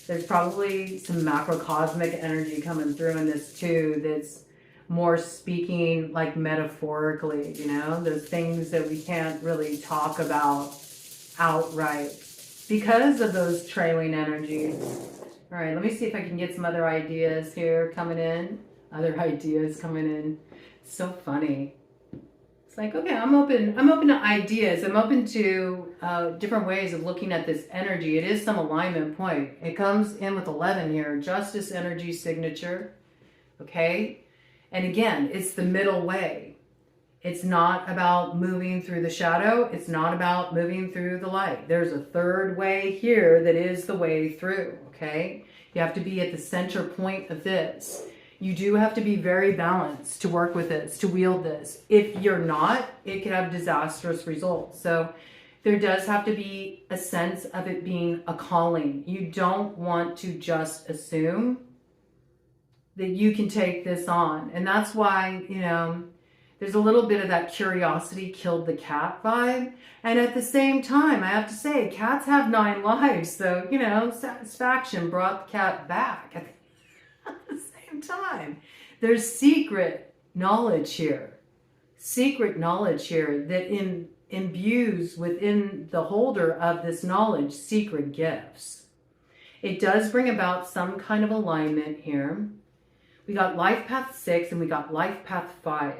There's probably some macrocosmic energy coming through in this too that's more speaking like metaphorically, you know, those things that we can't really talk about outright because of those trailing energies. All right, let me see if I can get some other ideas here coming in. Other ideas coming in. It's so funny. It's like, okay, I'm open to ideas. I'm open to different ways of looking at this energy. It is some alignment point. It comes in with 11 here. Justice energy signature. Okay? And again, it's the middle way. It's not about moving through the shadow. It's not about moving through the light. There's a third way here that is the way through, okay? You have to be at the center point of this. You do have to be very balanced to work with this, to wield this. If you're not, it could have disastrous results. So there does have to be a sense of it being a calling. You don't want to just assume that you can take this on. And that's why, you know, there's a little bit of that curiosity killed the cat vibe. And at the same time, I have to say, cats have 9 lives. So, you know, satisfaction brought the cat back at the same time. There's secret knowledge here. Secret knowledge here that imbues within the holder of this knowledge secret gifts. It does bring about some kind of alignment here. We got life path 6 and we got life path 5.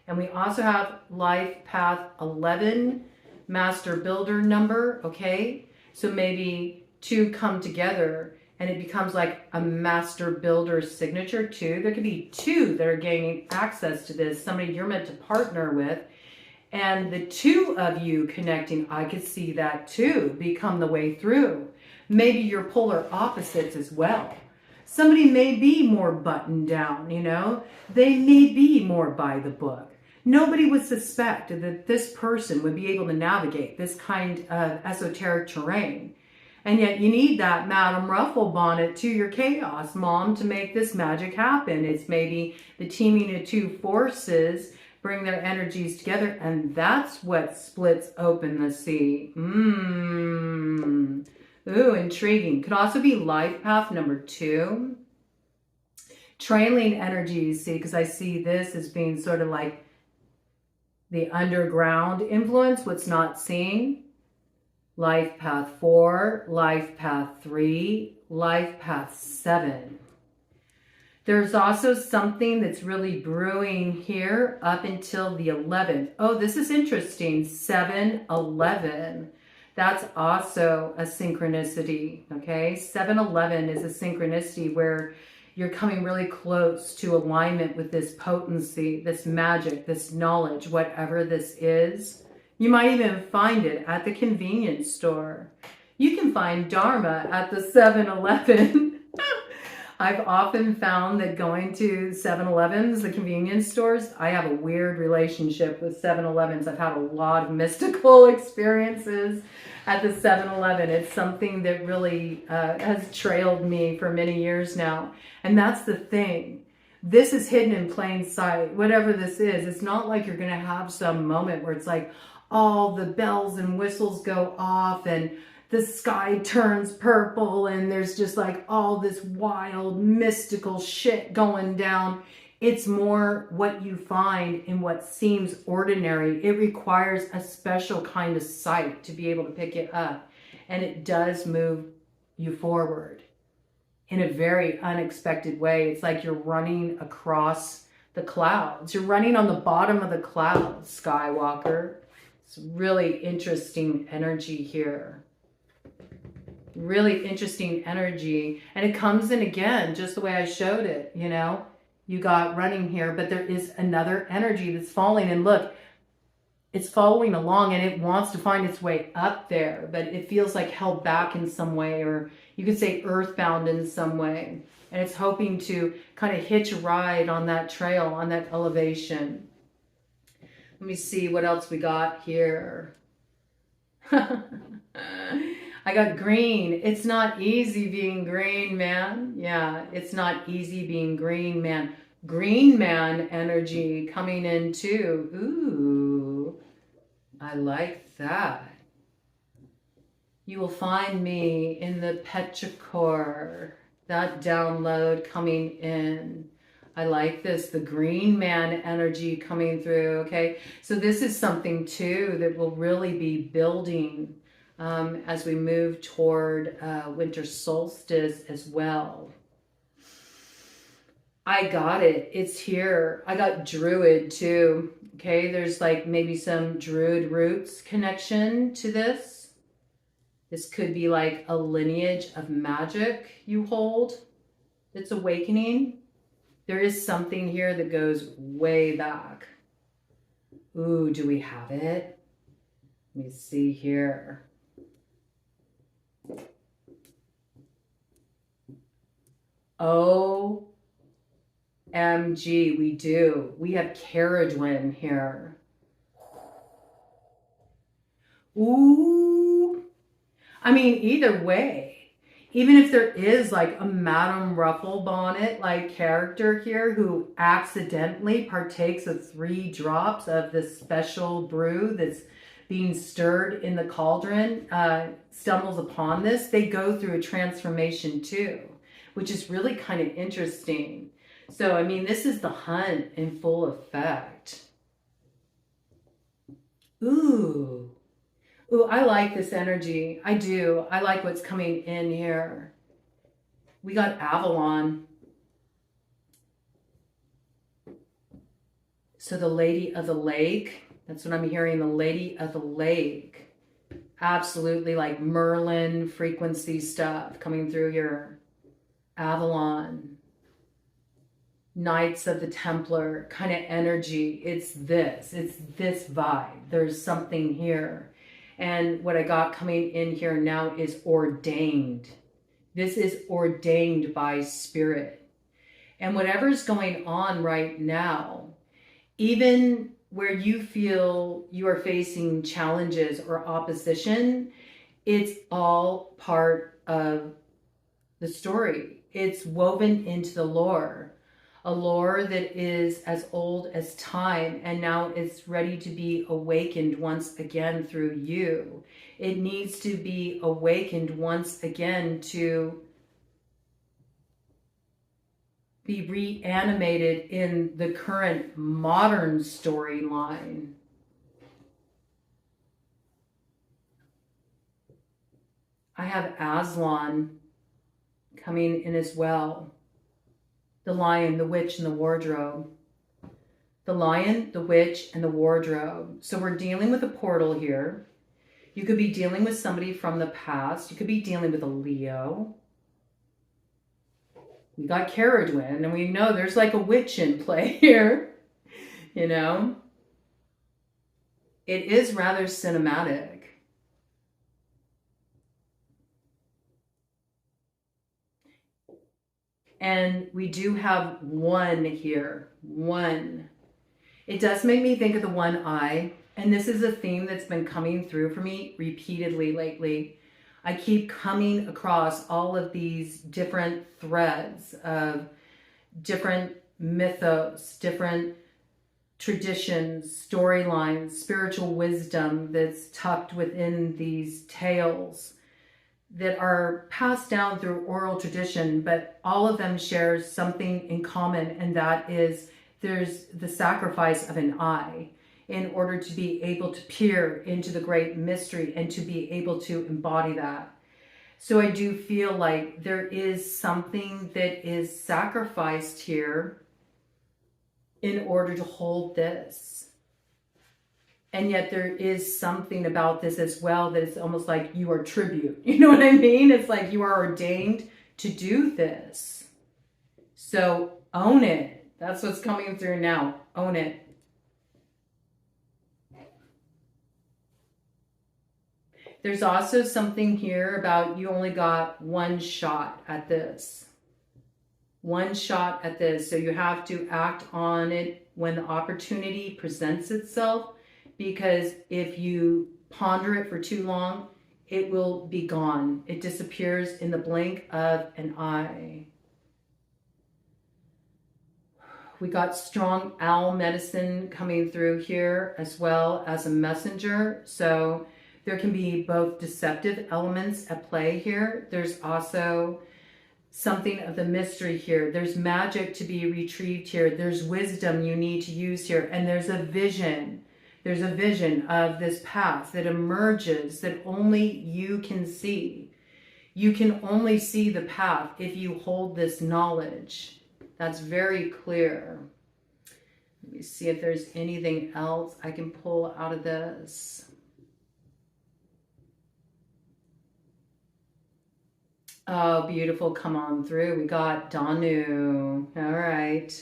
And we also have life path 11, master builder number, okay? So maybe 2 come together and it becomes like a master builder signature too. There could be 2 that are gaining access to this, somebody you're meant to partner with. And the 2 of you connecting, I could see that too, become the way through. Maybe you're polar opposites as well. Somebody may be more buttoned down, you know? They may be more by the book. Nobody would suspect that this person would be able to navigate this kind of esoteric terrain. And yet you need that Madame Ruffle bonnet to your chaos, Mom, to make this magic happen. It's maybe the teaming of two forces bring their energies together, and that's what splits open the sea. Ooh, intriguing. Could also be life path number 2. Trailing energies, see, because I see this as being sort of like the underground influence, what's not seen. Life path 4, life path 3, life path 7. There's also something that's really brewing here up until the 11th. Oh, this is interesting. 7-11. That's also a synchronicity, okay? 7-11 is a synchronicity where you're coming really close to alignment with this potency, this magic, this knowledge, whatever this is. You might even find it at the convenience store. You can find Dharma at the 7-Eleven. I've often found that going to 7-Elevens, the convenience stores, I have a weird relationship with 7-Elevens. I've had a lot of mystical experiences at the 7-Eleven. It's something that really has trailed me for many years now. And that's the thing. This is hidden in plain sight, whatever this is. It's not like you're going to have some moment where it's like all the bells and whistles go off and the sky turns purple and there's just like all this wild mystical shit going down. It's more what you find in what seems ordinary. It requires a special kind of sight to be able to pick it up. And it does move you forward in a very unexpected way. It's like you're running across the clouds. You're running on the bottom of the clouds, Skywalker. It's really interesting energy here. Really interesting energy. And it comes in again, just the way I showed it, you know. You got running here, but there is another energy that's falling. And look, it's following along and it wants to find its way up there, but it feels like held back in some way, or you could say earthbound in some way. And it's hoping to kind of hitch a ride on that trail, on that elevation. Let me see what else we got here. I got green. It's not easy being green, man. Yeah, it's not easy being green, man. Green man energy coming in too. Ooh, I like that. You will find me in the petrichor. That download coming in. I like this, the green man energy coming through, okay? So this is something too that will really be building as we move toward winter solstice as well. I got it. It's here. I got druid too. Okay, there's like maybe some druid roots connection to this. This could be like a lineage of magic you hold. It's awakening. There is something here that goes way back. Ooh, do we have it? Let me see here. OMG, we do. We have Caradwin here. Ooh. I mean, either way, even if there is like a Madame Ruffle bonnet like character here who accidentally partakes of 3 drops of this special brew that's being stirred in the cauldron, stumbles upon this, they go through a transformation too, which is really kind of interesting. So, I mean, this is the hunt in full effect. Ooh. Ooh, I like this energy. I do. I like what's coming in here. We got Avalon. So the Lady of the Lake. That's what I'm hearing. The Lady of the Lake. Absolutely like Merlin frequency stuff coming through here. Avalon. Knights of the Templar kind of energy. It's this vibe. There's something here. And what I got coming in here now is ordained. This is ordained by spirit. And whatever's going on right now, even where you feel you are facing challenges or opposition, It's all part of the story. It's woven into the lore, a lore that is as old as time, and now it's ready to be awakened once again through you. It needs to be awakened once again to be reanimated in the current modern storyline. I have Aslan coming in as well. The lion, the witch, and the wardrobe. The lion, the witch, and the wardrobe. So we're dealing with a portal here. You could be dealing with somebody from the past. You could be dealing with a Leo. We got Caradwin, and we know there's like a witch in play here. You know? It is rather cinematic. And we do have one here. One. It does make me think of the one eye. And this is a theme that's been coming through for me repeatedly lately. I keep coming across all of these different threads of different mythos, different traditions, storylines, spiritual wisdom that's tucked within these tales that are passed down through oral tradition, but all of them share something in common, and that is there's the sacrifice of an eye in order to be able to peer into the great mystery and to be able to embody that. So I do feel like there is something that is sacrificed here in order to hold this. And yet there is something about this as well that it's almost like you are tribute. You know what I mean? It's like you are ordained to do this. So own it. That's what's coming through now. Own it. There's also something here about you only got one shot at this. One shot at this. So you have to act on it when the opportunity presents itself. Because if you ponder it for too long, it will be gone. It disappears in the blink of an eye. We got strong owl medicine coming through here as well as a messenger. So there can be both deceptive elements at play here. There's also something of the mystery here. There's magic to be retrieved here. There's wisdom you need to use here. And there's a vision. There's a vision of this path that emerges that only you can see. You can only see the path if you hold this knowledge. That's very clear. Let me see if there's anything else I can pull out of this. Oh, beautiful. Come on through. We got Danu. All right.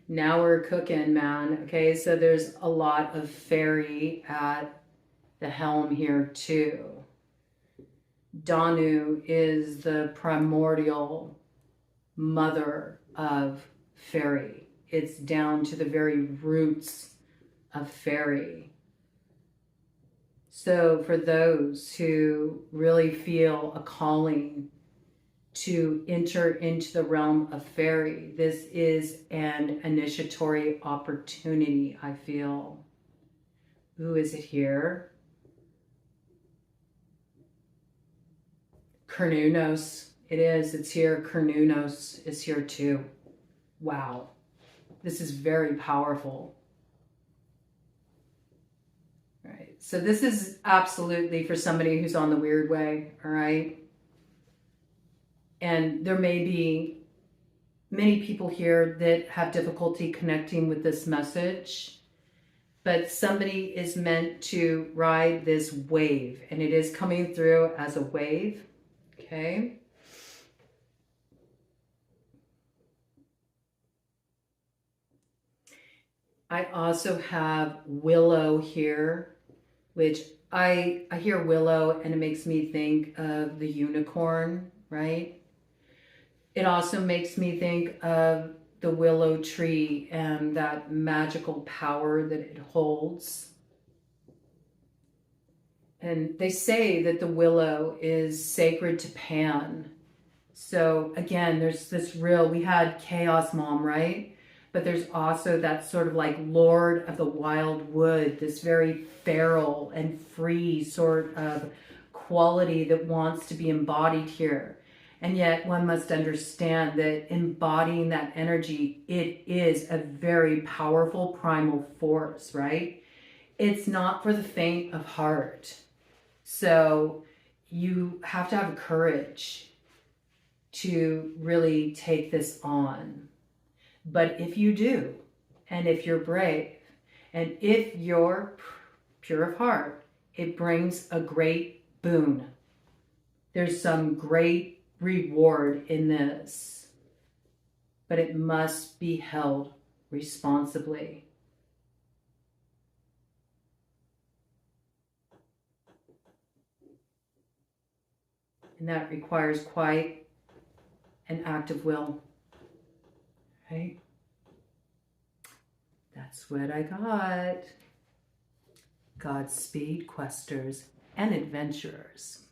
Now we're cooking, man. Okay, so there's a lot of fairy at the helm here too. Danu is the primordial mother of fairy. It's down to the very roots of fairy. So for those who really feel a calling to enter into the realm of fairy, this is an initiatory opportunity, I feel. Who is it here? Cernunnos. It is. It's here. Cernunnos is here too. Wow. This is very powerful. All right. So this is absolutely for somebody who's on the weird way. All right. And there may be many people here that have difficulty connecting with this message, but somebody is meant to ride this wave, and it is coming through as a wave. Okay. I also have Willow here, which I hear Willow and it makes me think of the unicorn, right? It also makes me think of the willow tree and that magical power that it holds. And they say that the willow is sacred to Pan. So again, there's this real, we had Chaos Mom, right? But there's also that sort of like Lord of the Wild Wood, this very feral and free sort of quality that wants to be embodied here. And yet one must understand that embodying that energy, it is a very powerful primal force, right? It's not for the faint of heart. So you have to have courage to really take this on. But if you do, and if you're brave, and if you're pure of heart, it brings a great boon. There's some great reward in this, but it must be held responsibly. And that requires quite an act of will, right? That's what I got. Godspeed, questers and adventurers.